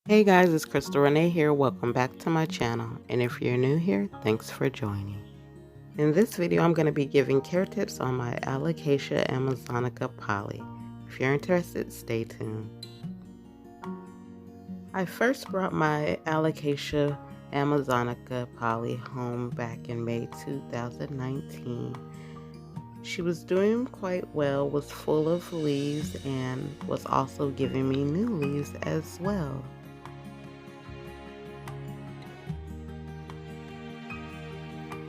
Hey guys, it's CrystalRenèe here. Welcome back to my channel. And if you're new here, thanks for joining. In this video, I'm going to be giving care tips on my Alocasia amazonica poly. If you're interested, stay tuned. I first brought my Alocasia amazonica poly home back in May 2019. She was doing quite well, was full of leaves, and was also giving me new leaves as well.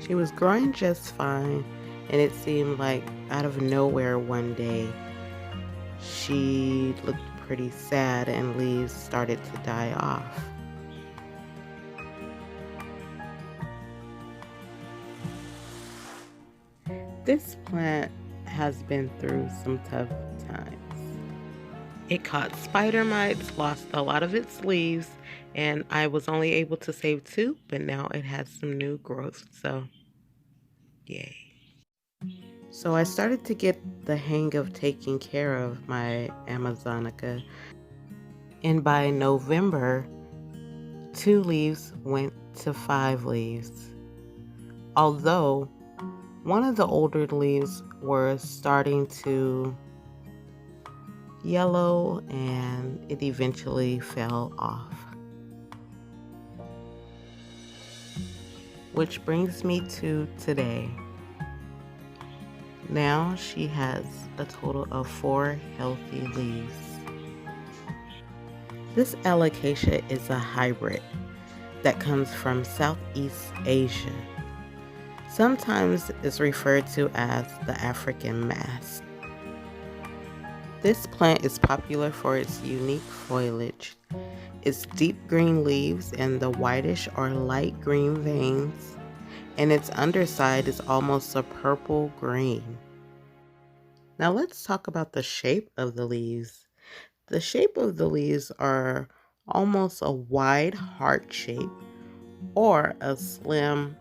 She was growing just fine, and it seemed like out of nowhere one day, she looked pretty sad and leaves started to die off. This plant has been through some tough times. It caught spider mites, lost a lot of its leaves, and I was only able to save 2, but now it has some new growth, so yay. So I started to get the hang of taking care of my amazonica, and by November, 2 leaves went to 5 leaves. Although one of the older leaves were starting to yellow and it eventually fell off. Which brings me to today. Now she has a total of 4 healthy leaves. This Alocasia is a hybrid that comes from Southeast Asia. Sometimes it's referred to as the African mask. This plant is popular for its unique foliage, its deep green leaves and the whitish or light green veins, and its underside is almost a purple green. Now let's talk about the shape of the leaves. The shape of the leaves are almost a wide heart shape or a slim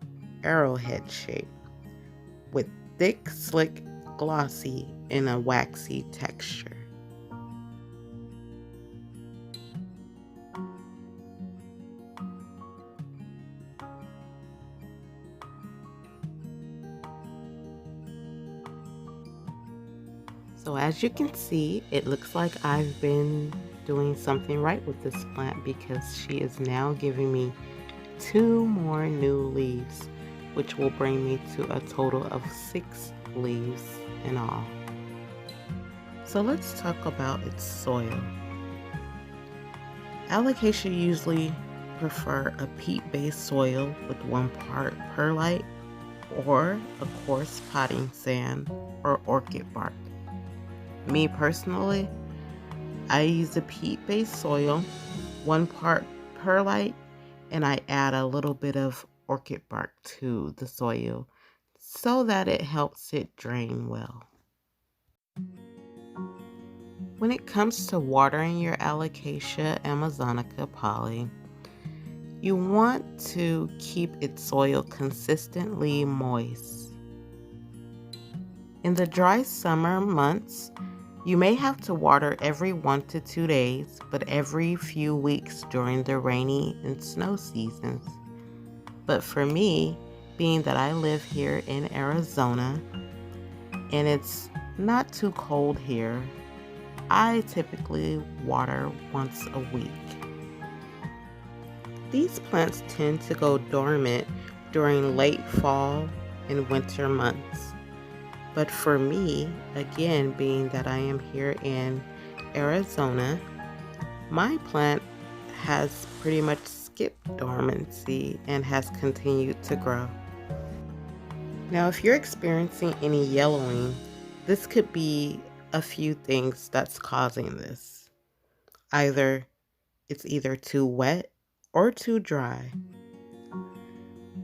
arrowhead shape with thick, slick, glossy, and a waxy texture. So as you can see, it looks like I've been doing something right with this plant because she is now giving me 2 more new leaves, which will bring me to a total of 6 leaves in all. So let's talk about its soil. Alocasia usually prefer a peat-based soil with 1 part perlite or a coarse potting sand or orchid bark. Me personally, I use a peat-based soil, 1 part perlite, and I add a little bit of orchid bark to the soil so that it helps it drain well. When it comes to watering your Alocasia amazonica poly, you want to keep its soil consistently moist. In the dry summer months, you may have to water every 1 to 2 days, but every few weeks during the rainy and snow seasons. But for me, being that I live here in Arizona and it's not too cold here, I typically water once a week. These plants tend to go dormant during late fall and winter months. But for me, again, being that I am here in Arizona, my plant has pretty much skipped dormancy and has continued to grow. Now, if you're experiencing any yellowing, this could be a few things that's causing this. It's either too wet or too dry,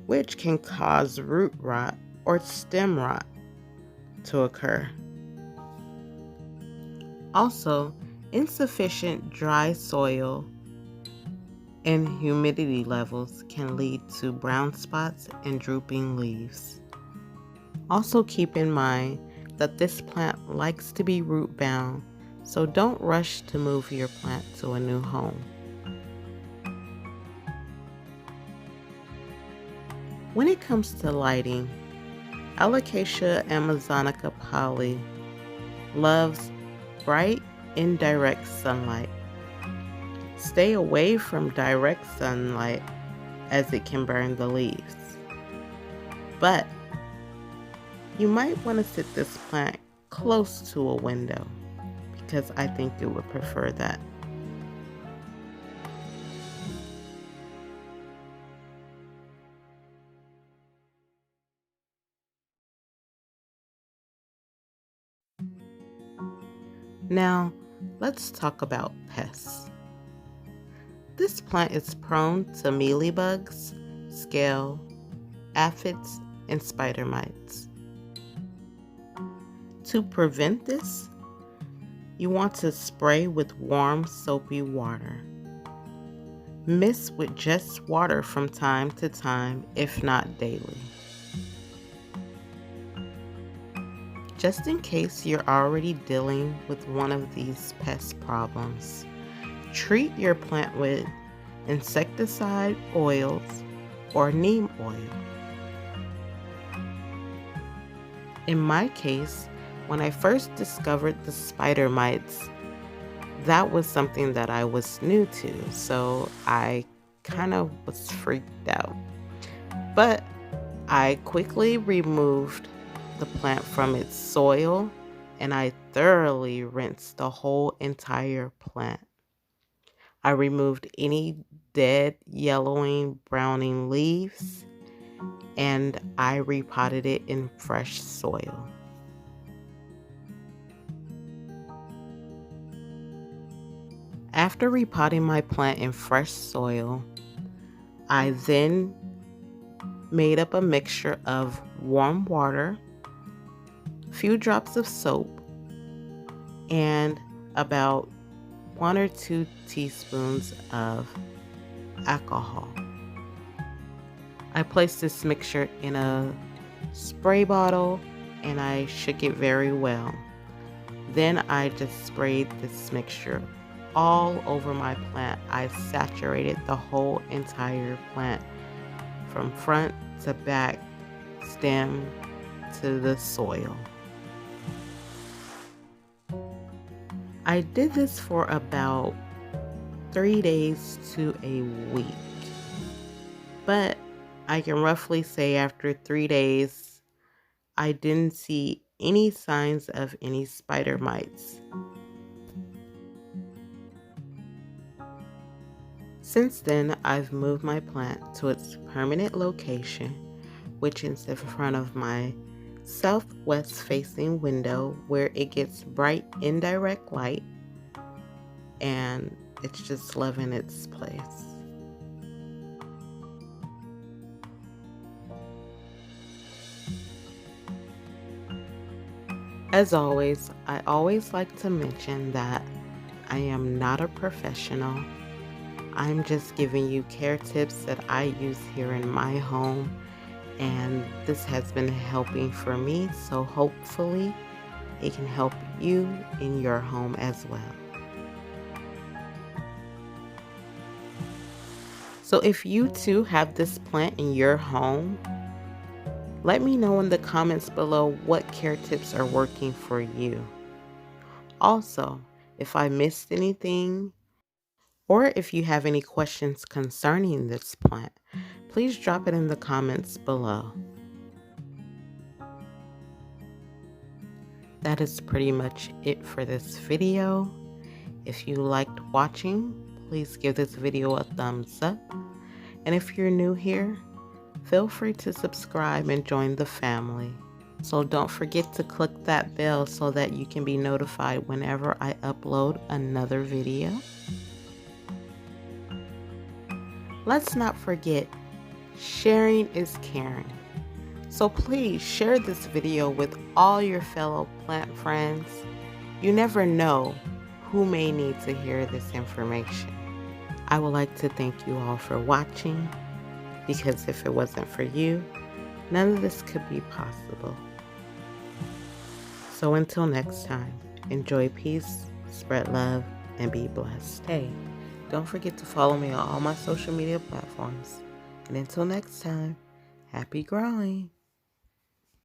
which can cause root rot or stem rot to occur. Also, insufficient dry soil and humidity levels can lead to brown spots and drooping leaves. Also keep in mind that this plant likes to be root bound, so don't rush to move your plant to a new home. When it comes to lighting, Alocasia amazonica poly loves bright, indirect sunlight. Stay away from direct sunlight as it can burn the leaves. But you might want to sit this plant close to a window because I think it would prefer that. Now, let's talk about pests. This plant is prone to mealybugs, scale, aphids, and spider mites. To prevent this, you want to spray with warm, soapy water. Mist with just water from time to time, if not daily. Just in case you're already dealing with one of these pest problems, treat your plant with insecticide oils or neem oil. In my case, when I first discovered the spider mites, that was something that I was new to, so I kind of was freaked out. But I quickly removed the plant from its soil and I thoroughly rinsed the whole entire plant. I removed any dead, yellowing, browning leaves and I repotted it in fresh soil. After repotting my plant in fresh soil, I then made up a mixture of warm water, a few drops of soap, and about 1 or 2 teaspoons of alcohol. I placed this mixture in a spray bottle and I shook it very well. Then I just sprayed this mixture all over my plant. I saturated the whole entire plant from front to back, stem to the soil. I did this for about 3 days to a week, but I can roughly say after 3 days, I didn't see any signs of any spider mites. Since then, I've moved my plant to its permanent location, which is in front of my southwest facing window where it gets bright indirect light and it's just loving its place. As always, I always like to mention that I am not a professional. I'm just giving you care tips that I use here in my home, and this has been helping for me, so hopefully it can help you in your home as well. So if you too have this plant in your home, let me know in the comments below what care tips are working for you. Also, if I missed anything, or if you have any questions concerning this plant, please drop it in the comments below. That is pretty much it for this video. If you liked watching, please give this video a thumbs up. And if you're new here, feel free to subscribe and join the family. So don't forget to click that bell so that you can be notified whenever I upload another video. Let's not forget, sharing is caring. So please share this video with all your fellow plant friends. You never know who may need to hear this information. I would like to thank you all for watching, because if it wasn't for you, none of this could be possible. So until next time, enjoy peace, spread love, and be blessed. Hey, don't forget to follow me on all my social media platforms. And until next time, Happy growing!